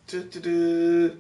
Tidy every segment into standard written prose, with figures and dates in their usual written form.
Du-du-du.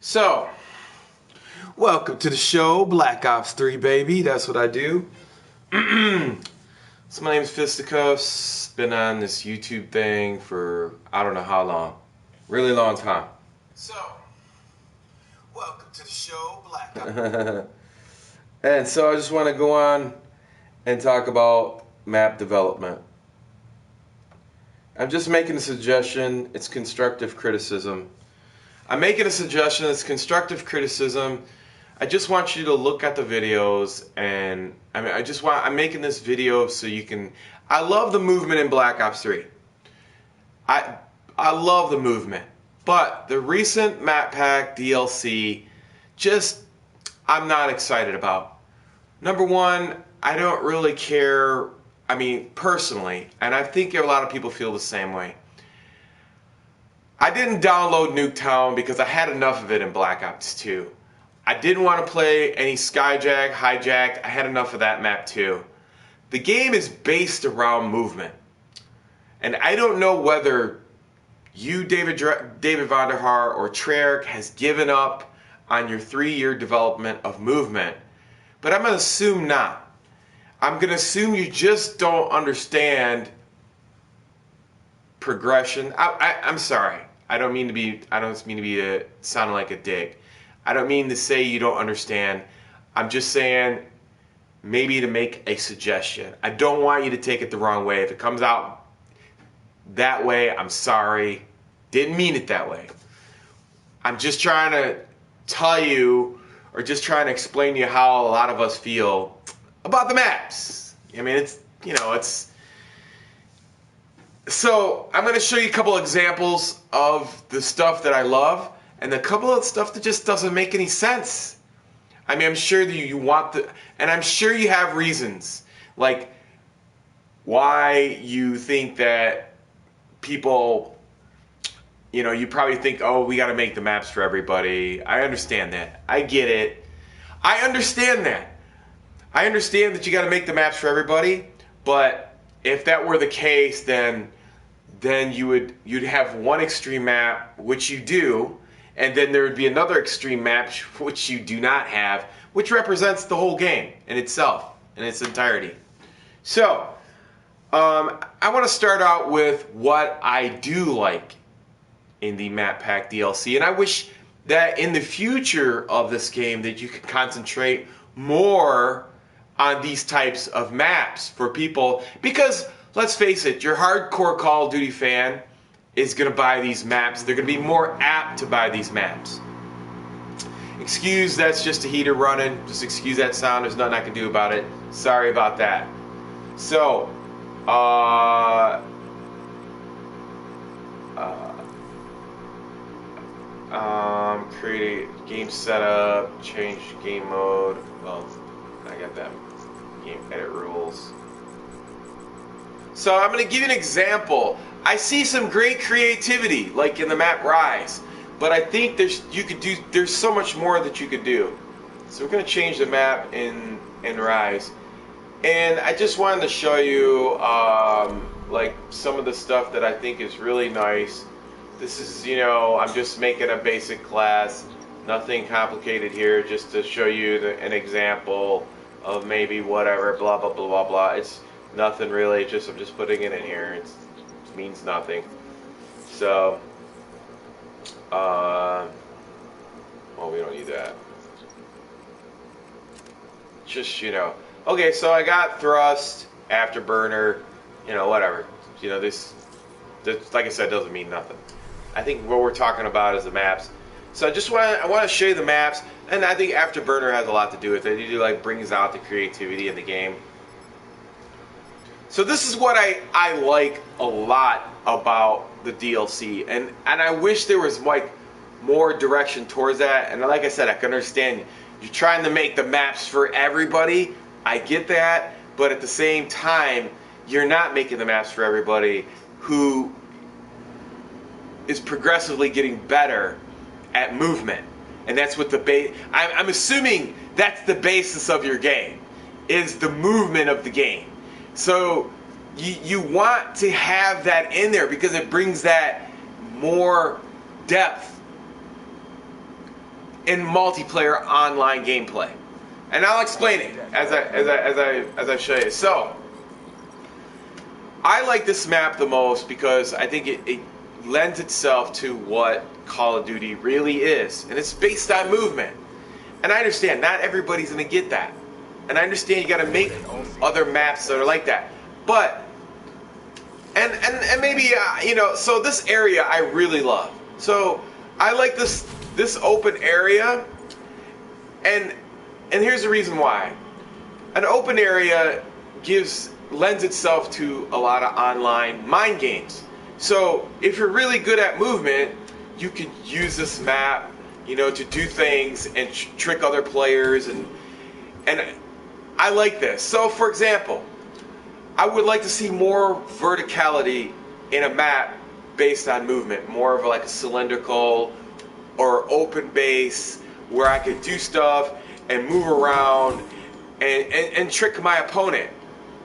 So, welcome to the show, Black Ops 3, baby. That's what I do. So my name is Fisticus. Been on this YouTube thing for I don't know how long. Really long time. So, welcome to the show, Black Ops. And so I just want to go on and talk about map development. I'm just making a suggestion. It's constructive criticism. I'm making a suggestion. It's constructive criticism. I just want you to look at the videos, and I'm making this video so you can. I love the movement in Black Ops 3. I love the movement, but the recent map pack DLC, I'm not excited about. Number one, I don't really care. I mean, personally, and I think a lot of people feel the same way. I didn't download Nuketown because I had enough of it in Black Ops 2. I didn't want to play any Skyjack, Hijacked. I had enough of that map too. The game is based around movement. And I don't know whether you, David Vonderhaar, or Treyarch has given up on your 3-year development of movement. But I'm going to assume not. I'm going to assume you just don't understand progression. I'm sorry. I don't mean to be sounding like a dick. I don't mean to say you don't understand. I'm just saying maybe to make a suggestion. I don't want you to take it the wrong way. If it comes out that way, I'm sorry. Didn't mean it that way. I'm just trying to tell you, or just trying to explain to you how a lot of us feel about the maps. I mean, it's So I'm going to show you a couple examples of the stuff that I love and a couple of stuff that just doesn't make any sense. I mean, I'm sure that you want and I'm sure you have reasons, like why you think that people, you probably think, oh, we got to make the maps for everybody. I understand that. I get it. I understand that. I understand that you got to make the maps for everybody, but if that were the case, then you'd have one extreme map, which you do, and then there would be another extreme map, which you do not have, which represents the whole game in itself, in its entirety. So, I want to start out with what I do like in the map pack DLC, and I wish that in the future of this game that you could concentrate more on these types of maps for people, because let's face it, your hardcore Call of Duty fan is going to buy these maps. They're going to be more apt to buy these maps. Excuse, that's just a heater running. Just excuse that sound. There's nothing I can do about it. Sorry about that. So, create a game setup, change game mode. Well, I got that. Game edit rules. So I'm going to give you an example. I see some great creativity, like in the map Rise, but I think there's so much more that you could do. So we're going to change the map in Rise, and I just wanted to show you like some of the stuff that I think is really nice. This is, I'm just making a basic class, nothing complicated here, just to show you an example of maybe whatever, blah blah blah blah blah. It's nothing really. I'm just putting it in here. It means nothing. So, Well, we don't need that. Just, okay, so I got thrust, afterburner, whatever. This, like I said, doesn't mean nothing. I think what we're talking about is the maps. So I want to show you the maps, and I think afterburner has a lot to do with it. It brings out the creativity in the game. So this is what I like a lot about the DLC, and I wish there was more direction towards that. And like I said, I can understand you're trying to make the maps for everybody. I get that, but at the same time, you're not making the maps for everybody who is progressively getting better at movement. And that's what the base. I'm assuming that's the basis of your game, is the movement of the game. So you want to have that in there because it brings that more depth in multiplayer online gameplay. And I'll explain it as I show you. So I like this map the most because I think it lends itself to what Call of Duty really is, and it's based on movement. And I understand not everybody's going to get that, and I understand you got to make other maps that are like that. But and maybe so this area I really love. So I like this open area, and here's the reason why. An open area lends itself to a lot of online mind games. So if you're really good at movement, you could use this map, to do things and trick other players, and I like this. So for example, I would like to see more verticality in a map based on movement, more of like a cylindrical or open base where I could do stuff and move around and trick my opponent.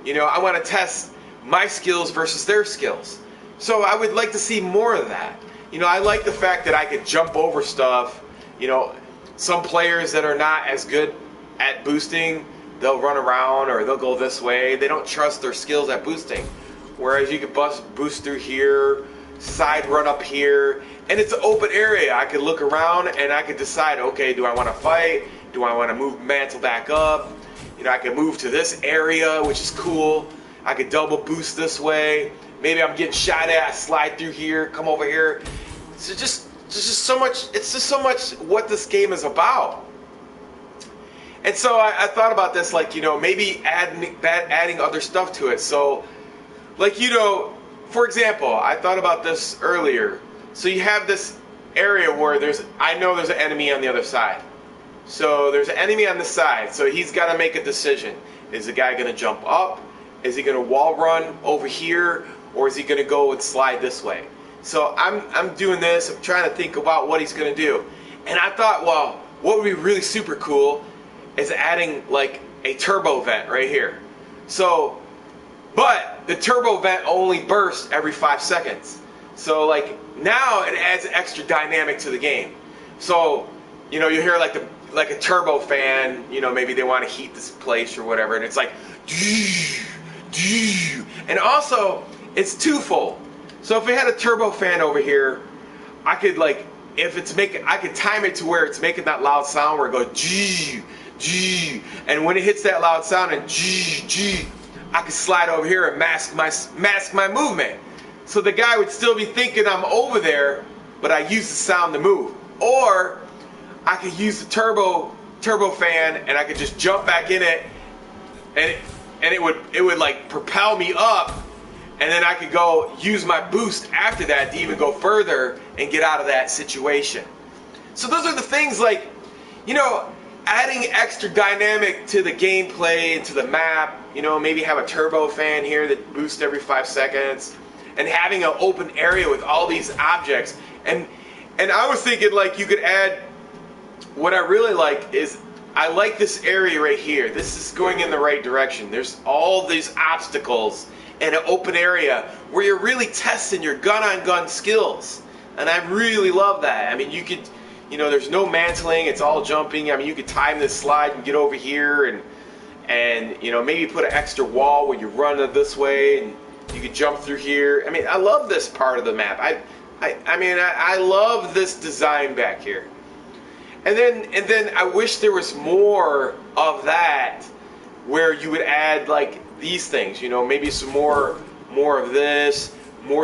I want to test my skills versus their skills. So I would like to see more of that. I like the fact that I could jump over stuff. Some players that are not as good at boosting, they'll run around or they'll go this way. They don't trust their skills at boosting. Whereas you could boost through here, side run up here, and it's an open area. I could look around and I could decide, okay, do I want to fight? Do I want to move mantle back up? I could move to this area, which is cool. I could double boost this way. Maybe I'm getting shot at, I slide through here, come over here. So just so much, it's just so much what this game is about. And so I thought about this, maybe adding other stuff to it. So, for example, I thought about this earlier. So you have this area where I know there's an enemy on the other side. So there's an enemy on the side, so he's got to make a decision. Is the guy going to jump up? Is he going to wall run over here? Or is he going to go and slide this way? So I'm doing this. I'm trying to think about what he's going to do. And I thought, well, what would be really super cool is adding a turbo vent right here. So, but the turbo vent only bursts every 5 seconds. So now it adds extra dynamic to the game. So, you hear like a turbo fan, maybe they want to heat this place or whatever, and it's like, and also it's twofold. So if we had a turbo fan over here, I could I could time it to where it's making that loud sound where it goes G, and when it hits that loud sound and G, I could slide over here and mask my movement. So the guy would still be thinking I'm over there, but I use the sound to move. Or I could use the turbo fan and I could just jump back in it, and it would propel me up, and then I could go use my boost after that to even go further and get out of that situation. So those are the things adding extra dynamic to the gameplay, to the map, maybe have a turbo fan here that boosts every 5 seconds, and having an open area with all these objects. And I was thinking you could add, what I really like is, I like this area right here. This is going in the right direction. There's all these obstacles in an open area where you're really testing your gun-on-gun skills. And I really love that. I mean, you could, there's no mantling. It's all jumping. I mean, you could time this slide and get over here and maybe put an extra wall where you run it this way and you could jump through here. I mean, I love this part of the map. I love this design back here. And then I wish there was more of that, where you would add like these things, you know, maybe some more of this,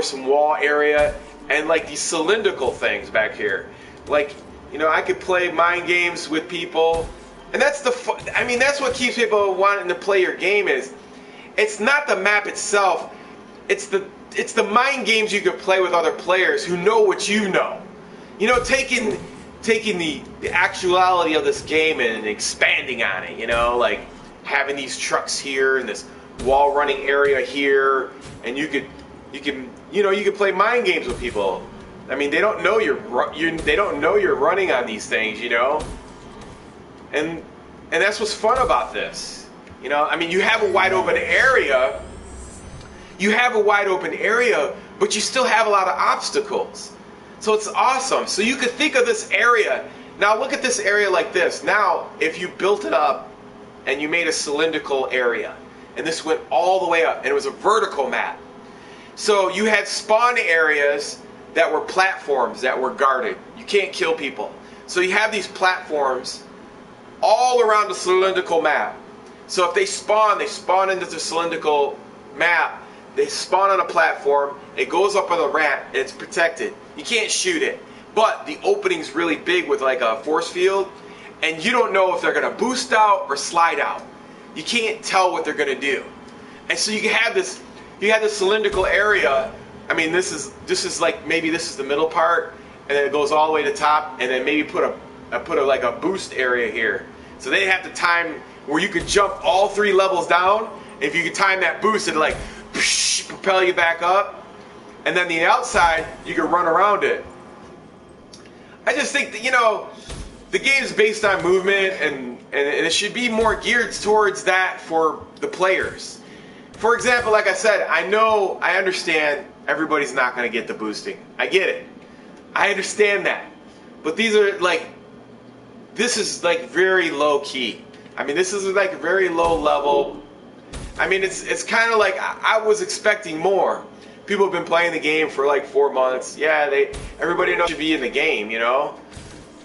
some wall area, and like these cylindrical things back here. Like, you know, I could play mind games with people, and that's I mean, that's what keeps people wanting to play your game. Is it's not the map itself, it's the mind games you could play with other players who know what you know. You know, taking the actuality of this game and expanding on it, you know, like having these trucks here and this wall running area here, and you could play mind games with people. I mean, they don't know you're running on these things, you know, and that's what's fun about this, you know. I mean, you have a wide open area, but you still have a lot of obstacles. So it's awesome. So you could think of this area. Now look at this area like this. Now, if you built it up and you made a cylindrical area, and this went all the way up, and it was a vertical map. So you had spawn areas that were platforms that were guarded. You can't kill people. So you have these platforms all around the cylindrical map. So if they spawn into the cylindrical map. They spawn on a platform, it goes up on the ramp, and it's protected. You can't shoot it. But the opening's really big with like a force field, and you don't know if they're going to boost out or slide out. You can't tell what they're going to do. And so you have this cylindrical area. I mean, this is like, maybe this is the middle part, and then it goes all the way to the top, and then maybe put a boost area here. So they have to time where you could jump all 3 levels down. If you could time that boost, it'd like propel you back up, and then the outside you can run around it. I just think that, you know, the game's based on movement, and it should be more geared towards that for the players. For example, like I said, I understand everybody's not going to get the boosting. I get it. I understand that. But this is like very low key. I mean, this is like very low level. I mean, it's kind of like I was expecting more. People have been playing the game for like 4 months. Yeah, everybody knows should be in the game, you know.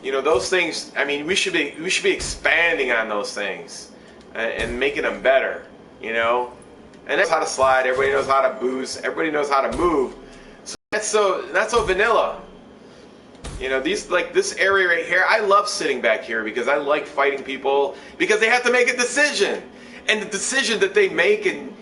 You know, those things. I mean, we should be expanding on those things and making them better, you know. And that's how to slide. Everybody knows how to boost. Everybody knows how to move. So that's so vanilla. You know, this area right here. I love sitting back here because I like fighting people because they have to make a decision. And the decision that they make and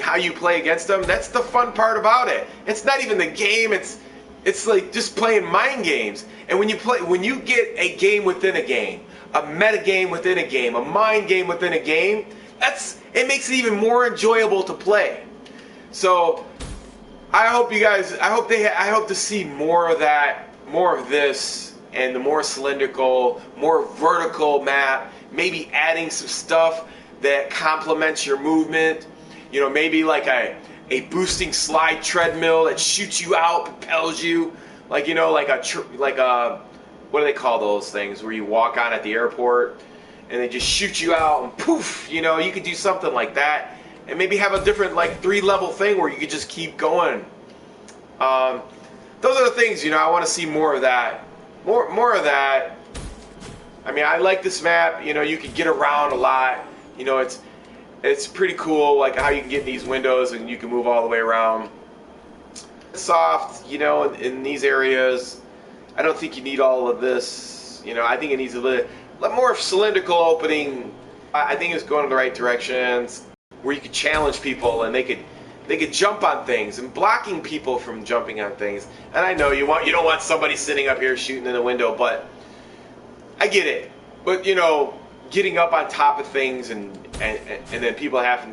how you play against them, that's the fun part about it. It's not even the game, it's like just playing mind games. And when you get a game within a game, a meta game within a game, a mind game within a game, it makes it even more enjoyable to play. So I hope to see more of that, more of this, and the more cylindrical, more vertical map, maybe adding some stuff that complements your movement. You know, maybe like a boosting slide treadmill that shoots you out, propels you, like, you know, like a what do they call those things where you walk on at the airport and they just shoot you out and poof, you know, you could do something like that, and maybe have a different like 3-level thing where you could just keep going. Those are the things, you know, I want to see more of that, more of that. I mean, I like this map. You know, you could get around a lot. You know, it's pretty cool, like how you can get in these windows and you can move all the way around. Soft, you know, in these areas. I don't think you need all of this. You know, I think it needs a little more cylindrical opening. I think it's going in the right directions where you could challenge people and they could jump on things, and blocking people from jumping on things. And I know you don't want somebody sitting up here shooting in the window, but I get it. But, you know, getting up on top of things and then people have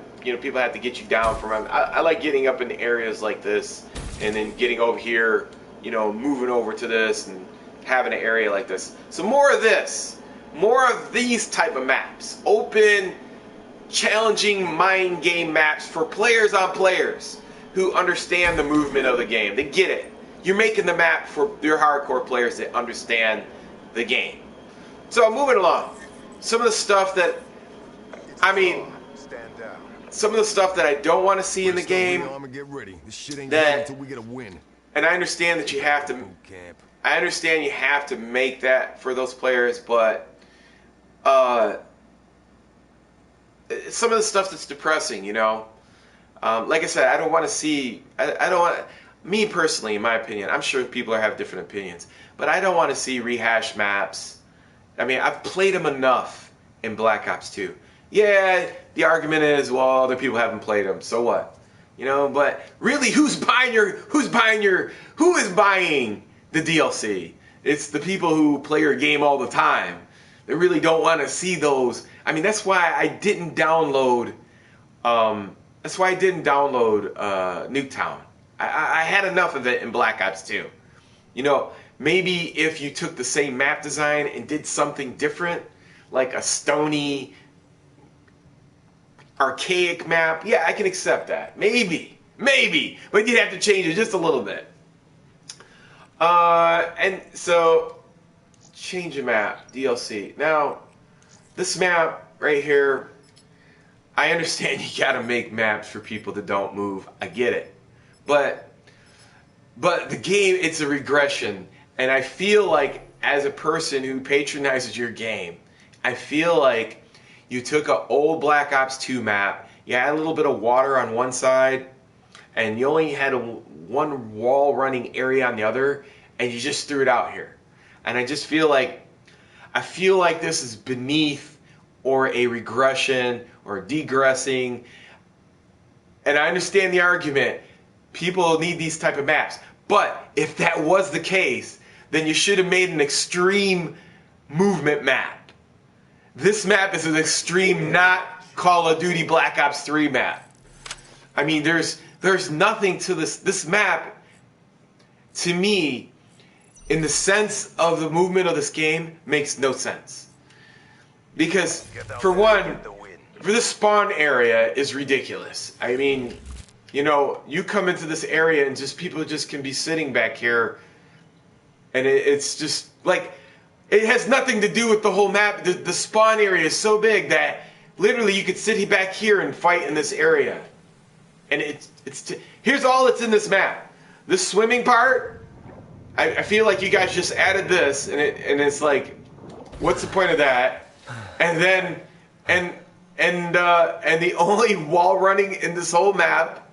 to get you down from them. I like getting up in areas like this and then getting over here, you know, moving over to this and having an area like this. So more of this, more of these type of maps, open, challenging mind game maps for players on players who understand the movement of the game. They get it. You're making the map for your hardcore players that understand the game. So moving along, some of the stuff that I don't want to see in the game, and I understand that you have to I understand you have to make that for those players, but some of the stuff that's depressing, you know. Like I said, I don't want to see. I don't want. Me personally, in my opinion, I'm sure people have different opinions, but I don't want to see rehashed maps. I mean, I've played them enough in Black Ops 2. Yeah, the argument is, well, other people haven't played them, so what? You know, but really, who is buying the DLC? It's the people who play your game all the time. They really don't want to see those. I mean, that's why I didn't download. Nuketown. I had enough of it in Black Ops 2. You know, maybe if you took the same map design and did something different, like a stony, archaic map, yeah, I can accept that. Maybe. But you'd have to change it just a little bit. And so, change a map, DLC. Now, this map right here, I understand you gotta make maps for people that don't move. I get it. But the game, it's a regression. And I feel like, as a person who patronizes your game, I feel like you took an old Black Ops 2 map, you had a little bit of water on one side, and you only had one wall running area on the other, and you just threw it out here. And I just feel like, this is beneath or a regression or degressing. And I understand the argument. People need these type of maps. But if that was the case, then you should have made an extreme movement map. This map is an extreme, not Call of Duty Black Ops 3 map. I mean, there's nothing to this map, to me, in the sense of the movement of this game, makes no sense. Because, for one, for this spawn area is ridiculous. I mean, you know, you come into this area and people just can be sitting back here, and it's just like, it has nothing to do with the whole map. The spawn area is so big that literally you could sit back here and fight in this area. And here's all that's in this map. This swimming part, I feel like you guys just added this, and it's like, what's the point of that? And then, and the only wall running in this whole map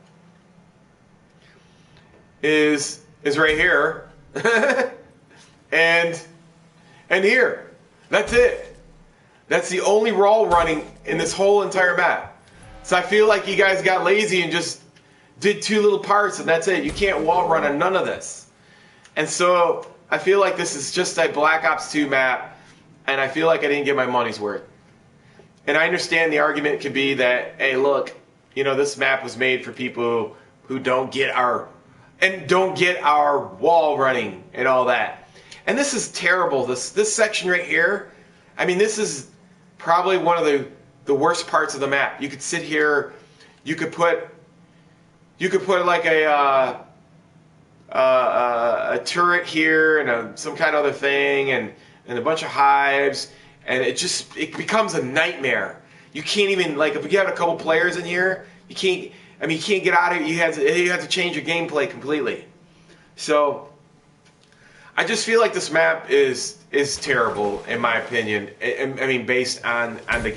is right here, and here. That's it. That's the only wall running in this whole entire map. So I feel like you guys got lazy and just did two little parts, and that's it. You can't wall run on none of this. And so I feel like this is just a Black Ops 2 map, and I feel like I didn't get my money's worth. And I understand the argument could be that, hey, look, you know, this map was made for people who don't get our wall running and all that. And this is terrible. This section right here, I mean, this is probably one of the worst parts of the map. You could sit here, you could put like a turret here and some kind of other thing and a bunch of hives, and it becomes a nightmare. You can't even, like, if you have a couple players in here, you can't get out of it. You have to change your gameplay completely. So I just feel like this map is terrible, in my opinion. I mean, based on the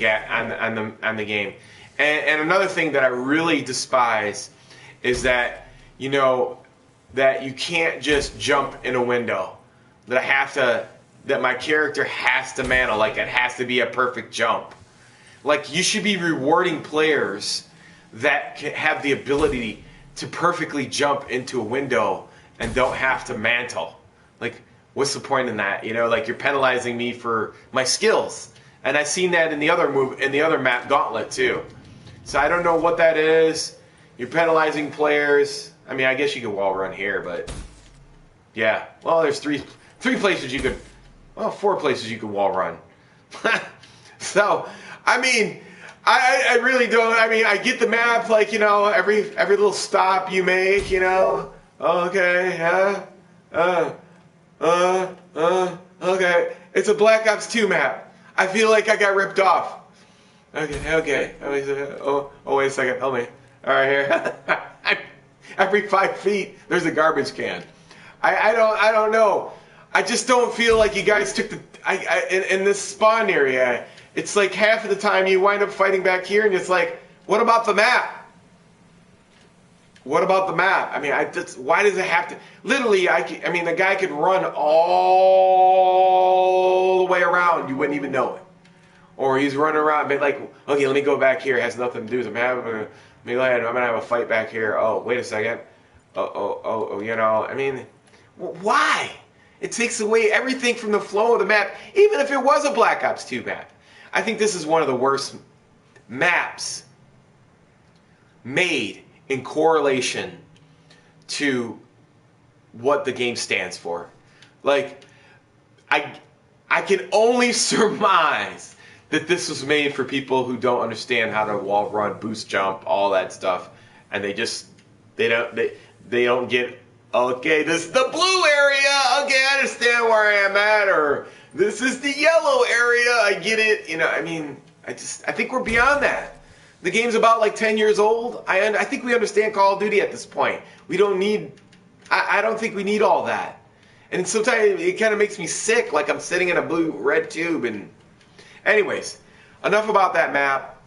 game. And another thing that I really despise is that, you know, that you can't just jump in a window. That my character has to mantle, like it has to be a perfect jump. Like, you should be rewarding players that have the ability to perfectly jump into a window and don't have to mantle. Like, what's the point in that? You know, like, you're penalizing me for my skills. And I've seen that in the other Map Gauntlet too. So I don't know what that is. You're penalizing players. I mean, I guess you could wall run here, but yeah. Well, there's three places you could. Well, 4 places you could wall run. So, I mean, I really don't. I mean, I get the map, like, you know, every little stop you make, you know. Okay, yeah. Okay. It's a Black Ops 2 map. I feel like I got ripped off. Okay. Oh, wait a second. Help me. All right, here. Every 5 feet, there's a garbage can. I don't know. I just don't feel like you guys took the in this spawn area. It's like half of the time you wind up fighting back here, and it's like, what about the map? What about the map? I mean, why does it have to? Literally, I mean, the guy could run all the way around. You wouldn't even know it. Or he's running around, but like, okay, let me go back here. It has nothing to do with him. I'm gonna have a fight back here. Oh, wait a second. You know, I mean, why? It takes away everything from the flow of the map, even if it was a Black Ops 2 map. I think this is one of the worst maps made in correlation to what the game stands for. Like, I can only surmise that this was made for people who don't understand how to wall run, boost jump, all that stuff, and they don't get, okay, this is the blue area, okay, I understand where I am at, or this is the yellow area, I get it. You know, I mean, I think we're beyond that. The game's about like 10 years old. I think we understand Call of Duty at this point. We don't need, I don't think we need all that. And sometimes it kind of makes me sick, like I'm sitting in a red tube. And anyways, enough about that map.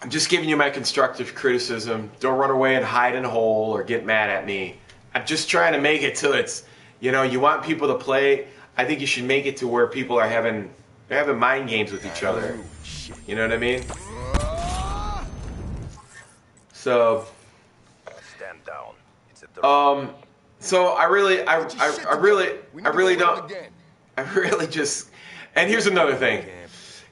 I'm just giving you my constructive criticism. Don't run away and hide in a hole or get mad at me. I'm just trying to make it till it's, you know, you want people to play. I think you should make it to where people are having mind games with each other. You know what I mean? So, stand down. It's at the so I really just, and here's another thing.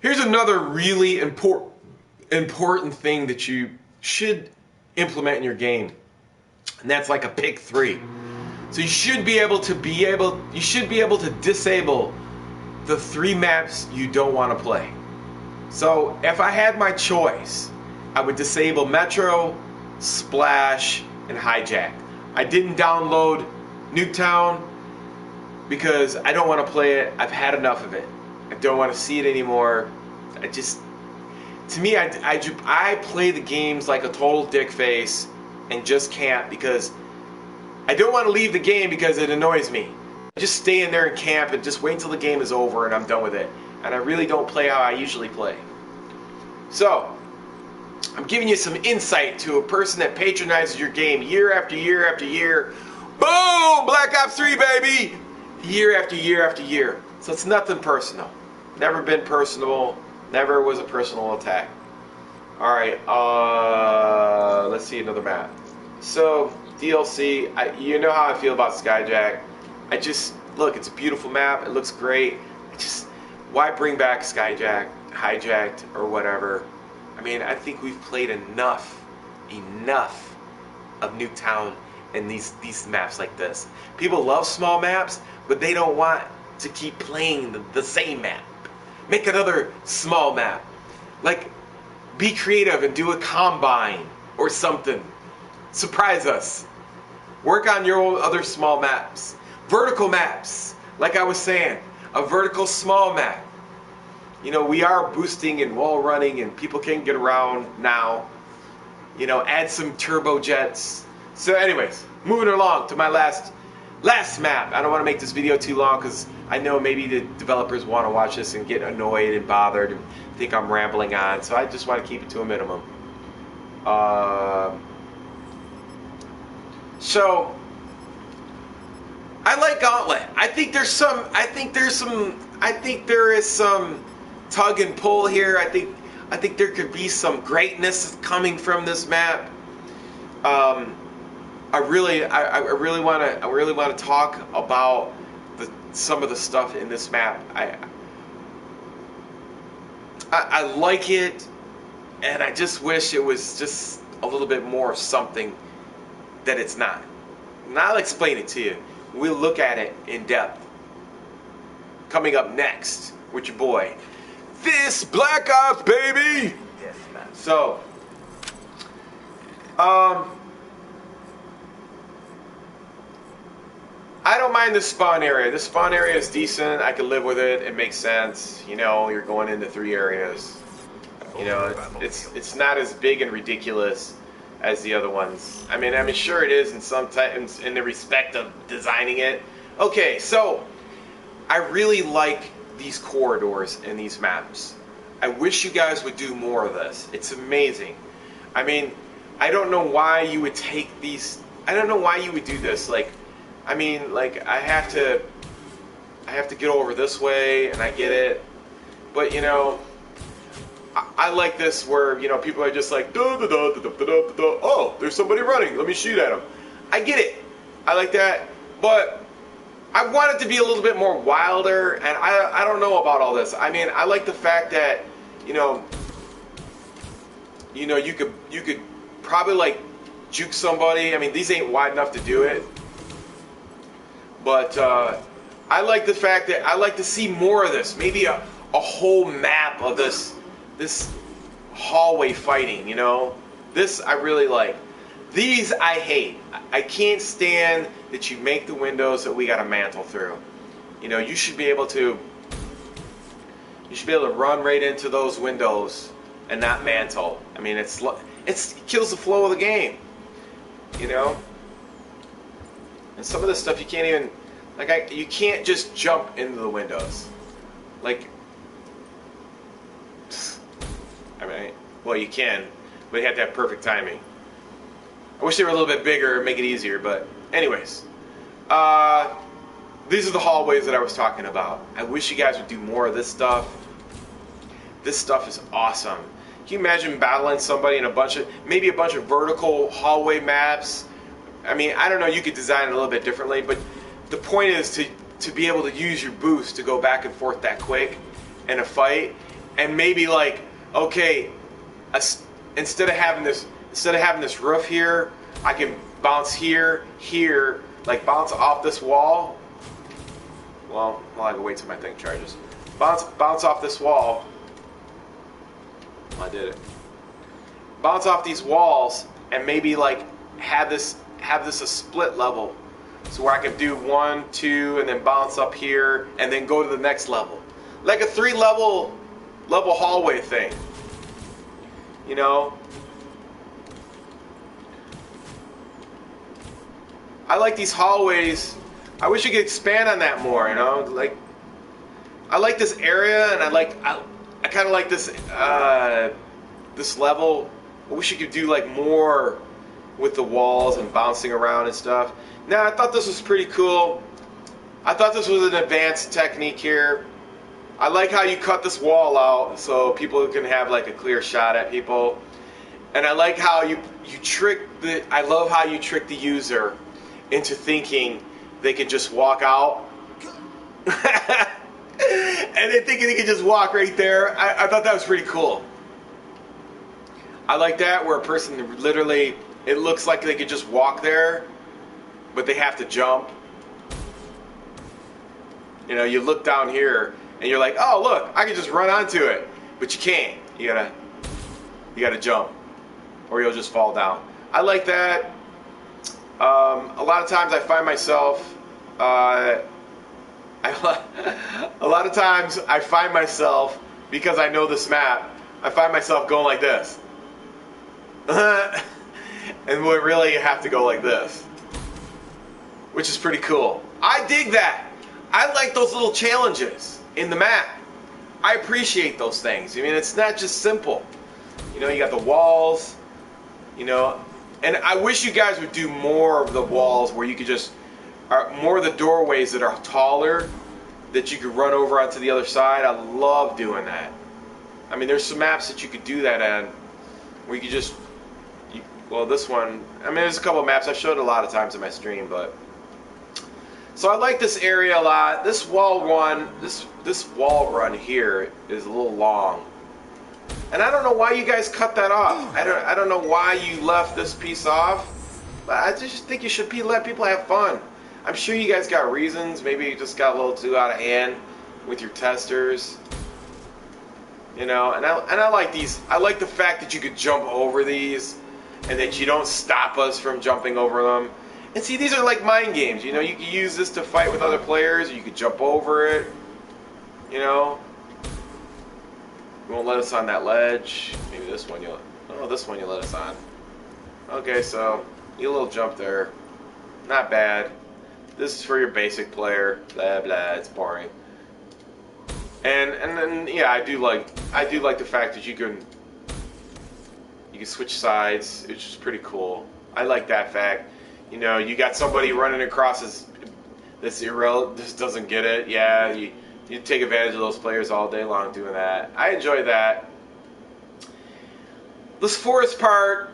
Here's another really important thing that you should implement in your game. And that's like a pick 3. So you should be able to disable the 3 maps you don't want to play. So if I had my choice, I would disable Metro, Splash, and Hijack. I didn't download Nuketown because I don't want to play it. I've had enough of it. I don't want to see it anymore. To me, I play the games like a total dick face and just can't, because I don't want to leave the game because it annoys me. I just stay in there and camp and just wait until the game is over and I'm done with it. And I really don't play how I usually play. So, I'm giving you some insight to a person that patronizes your game year after year after year. Boom! Black Ops 3, baby! Year after year after year. So it's nothing personal. Never been personable. Never was a personal attack. Alright, let's see another map. So, DLC, you know how I feel about Skyjack. Look, it's a beautiful map. It looks great. Why bring back Skyjack, Hijacked, or whatever? I mean, I think we've played enough of Nuketown and these maps like this. People love small maps, but they don't want to keep playing the same map. Make another small map. Like, be creative and do a combine or something. Surprise us. Work on your own other small maps. Vertical maps, like I was saying. A vertical small map. You know, we are boosting and wall running and people can get around now. You know, add some turbojets. So anyways, moving along to my last map. I don't want to make this video too long because I know maybe the developers want to watch this and get annoyed and bothered and think I'm rambling on. So I just want to keep it to a minimum. So I like Gauntlet. I think there is some tug and pull here. I think there could be some greatness coming from this map. I really want to talk about some of the stuff in this map. I like it, and I just wish it was just a little bit more something that it's not. And I'll explain it to you. We'll look at it in depth. Coming up next with your boy, this Black Ops, baby. Yes, man. So, I don't mind the spawn area. This spawn area is decent. I can live with it. It makes sense. You know, you're going into 3 areas. You know, it's not as big and ridiculous as the other ones. I mean, sure it is in some in the respect of designing it. Okay, so I really like these corridors in these maps. I wish you guys would do more of this. It's amazing. I mean, I don't know why you would take these. I don't know why you would do this. Like, I mean, like I have to get over this way, and I get it. But you know, I like this where you know people are just like, da, da, da, da, da, da, da, da. Oh, there's somebody running. Let me shoot at him. I get it. I like that, but I want it to be a little bit more wilder, and I don't know about all this. I mean, I like the fact that you know you could probably like juke somebody. I mean, these ain't wide enough to do it, but I like the fact that I like to see more of this. Maybe a whole map of this hallway fighting. You know, this I really like. These I hate. I can't stand that you make the windows that we got to mantle through. You know, you should be able to run right into those windows and not mantle. I mean, it kills the flow of the game. You know, and some of this stuff you can't even you can't just jump into the windows. Like, I mean, well, you can, but you have to have perfect timing. I wish they were a little bit bigger, make it easier, but anyways. These are the hallways that I was talking about. I wish you guys would do more of this stuff. This stuff is awesome. Can you imagine battling somebody in maybe a bunch of vertical hallway maps? I mean, I don't know, you could design it a little bit differently, but the point is to be able to use your boost to go back and forth that quick in a fight, and maybe like, okay, instead of having this roof here, I can bounce here, like bounce off this wall. Well, I can wait till my thing charges. Bounce off this wall. I did it. Bounce off these walls and maybe like have this a split level, so where I can do 1, 2, and then bounce up here and then go to the next level, like a 3-level hallway thing. You know. I like these hallways. I wish you could expand on that more, you know? Like, I like this area, and I kind of like this this level. I wish you could do like more with the walls and bouncing around and stuff. Now, I thought this was pretty cool. I thought this was an advanced technique here. I like how you cut this wall out so people can have like a clear shot at people. And I like how you I love how you trick the user into thinking they can just walk out. And they think they can just walk right there. I thought that was pretty cool. I like that, where a person literally, it looks like they could just walk there, but they have to jump. You know, you look down here and you're like, oh look, I can just run onto it. But you can't. You gotta jump, or you'll just fall down. I like that. A lot of times I find myself, because I know this map, I find myself going like this. And we really have to go like this, which is pretty cool. I dig that. I like those little challenges in the map. I appreciate those things. I mean, it's not just simple. You know, you got the walls, you know, and I wish you guys would do more of the walls where you could just, more of the doorways that are taller, that you could run over onto the other side. I love doing that. I mean, there's some maps that you could do that on, where you could just, well, this one, I mean, there's a couple of maps I've showed a lot of times in my stream, but. So I like this area a lot. This wall run here is a little long. And I don't know why you guys cut that off. I don't know why you left this piece off. But I just think you should let people have fun. I'm sure you guys got reasons. Maybe you just got a little too out of hand with your testers. You know, and I like these. I like the fact that you could jump over these, and that you don't stop us from jumping over them. And see, these are like mind games. You know, you can use this to fight with other players, or you could jump over it. You know, you won't let us on that ledge. Maybe this one you'll. Oh, this one you let us on. Okay, so you a little jump there. Not bad. This is for your basic player. Blah blah. It's boring. And then yeah, I do like the fact that you can switch sides, which is pretty cool. I like that fact. You know, you got somebody running across this doesn't get it. Yeah, you take advantage of those players all day long doing that. I enjoy that. This forest part,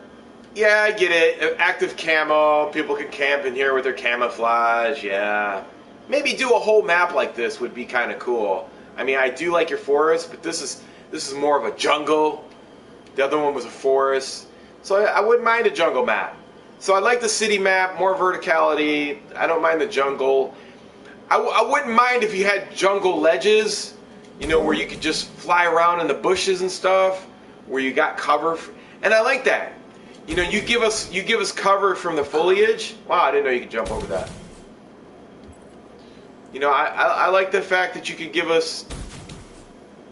yeah, I get it. Active camo, people can camp in here with their camouflage, yeah. Maybe do a whole map like this would be kind of cool. I mean, I do like your forest, but this is more of a jungle. The other one was a forest. So I wouldn't mind a jungle map. So I like the city map, more verticality. I don't mind the jungle. I wouldn't mind if you had jungle ledges, you know, where you could just fly around in the bushes and stuff, where you got cover. And I like that. You know, you give us cover from the foliage. Wow, I didn't know you could jump over that. You know, I like the fact that you could give us.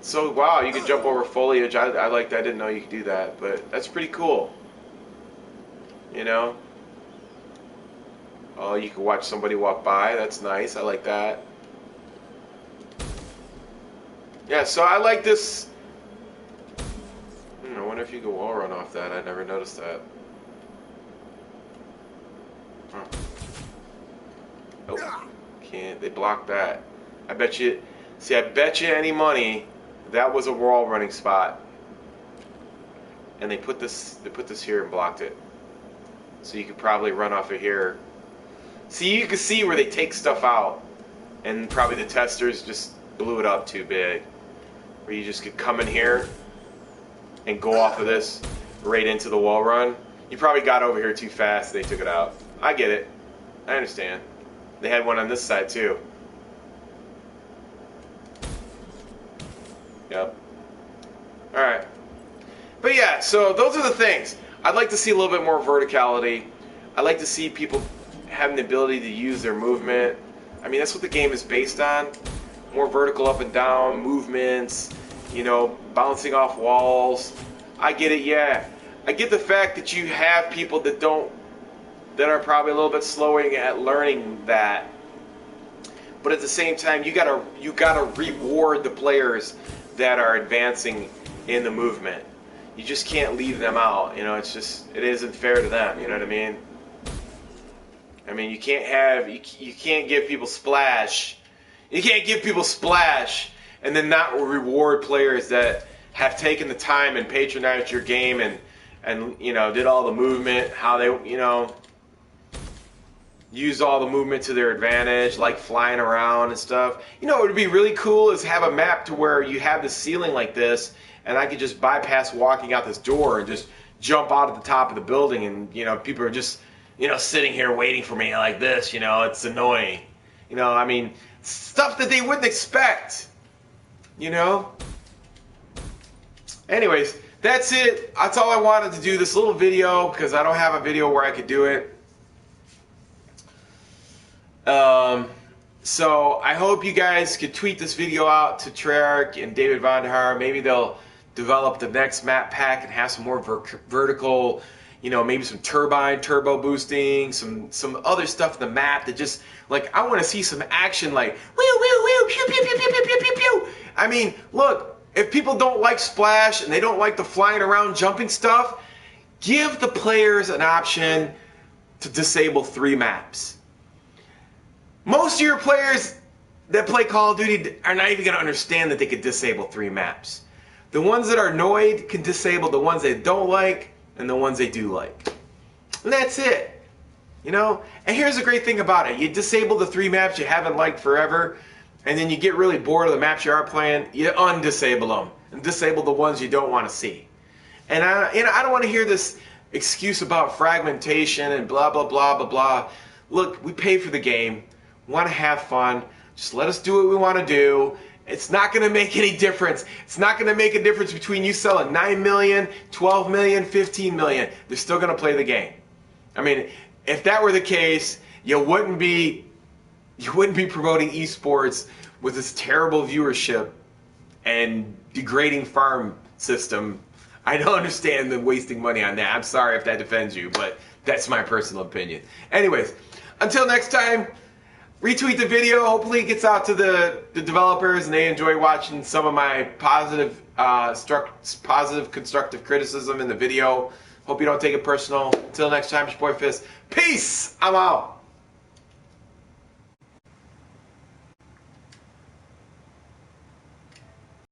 So wow, you could jump over foliage. I like that. I didn't know you could do that, but that's pretty cool. You know. Oh, you can watch somebody walk by. That's nice. I like that. Yeah, so I like this. I wonder if you can wall run off that. I never noticed that. Huh. Oh, can't. They blocked that. I bet you. See, I bet you any money that was a wall running spot. And they put this here and blocked it. So you could probably run off of here. See, you can see where they take stuff out. And probably the testers just blew it up too big. Where you just could come in here and go off of this right into the wall run. You probably got over here too fast. They took it out. I get it. I understand. They had one on this side too. Yep. Alright. But yeah, so those are the things. I'd like to see a little bit more verticality. I'd like to see people having the ability to use their movement. I mean, that's what the game is based on. More vertical up and down movements, you know, bouncing off walls. I get it, yeah. I get the fact that you have people that are probably a little bit slower at learning that. But at the same time, you gotta reward the players that are advancing in the movement. You just can't leave them out. You know, it isn't fair to them. You know what I mean? I mean, you can't give people splash. You can't give people splash and then not reward players that have taken the time and patronized your game and you know, did all the movement, how they, you know, use all the movement to their advantage, like flying around and stuff. You know, what would be really cool is have a map to where you have the ceiling like this, and I could just bypass walking out this door and just jump out at the top of the building, and you know, people are just, you know, sitting here waiting for me like this. You know, it's annoying. You know, I mean, stuff that they wouldn't expect. You know. Anyways, that's it. That's all I wanted to do. This little video because I don't have a video where I could do it. So I hope you guys could tweet this video out to Treyarch and David Vonderhaar. Maybe they'll develop the next map pack and have some more vertical, you know, maybe some turbo boosting, some other stuff in the map that just, like, I want to see some action, like, whew, whew, whew, pew, pew, pew, pew, pew, pew, pew, pew. I mean, look, if people don't like splash and they don't like the flying around jumping stuff, give the players an option to disable 3 maps. Most of your players that play Call of Duty are not even going to understand that they could disable 3 maps. The ones that are annoyed can disable the ones they don't like and the ones they do like. And that's it. You know? And here's the great thing about it. You disable the 3 maps you haven't liked forever, and then you get really bored of the maps you are playing, you undisable them and disable the ones you don't want to see. And I don't want to hear this excuse about fragmentation and blah, blah, blah, blah, blah. Look, we pay for the game. Want to have fun. Just let us do what we want to do. It's not going to make any difference. It's not going to make a difference between you selling 9 million, 12 million, 15 million. They're still going to play the game. I mean, if that were the case, you wouldn't be promoting esports with this terrible viewership and degrading farm system. I don't understand the wasting money on that. I'm sorry if that offends you, but that's my personal opinion. Anyways, until next time, retweet the video. Hopefully it gets out to the developers and they enjoy watching some of my positive, constructive criticism in the video. Hope you don't take it personal. Until next time, it's your boy Fizz. Peace! I'm out.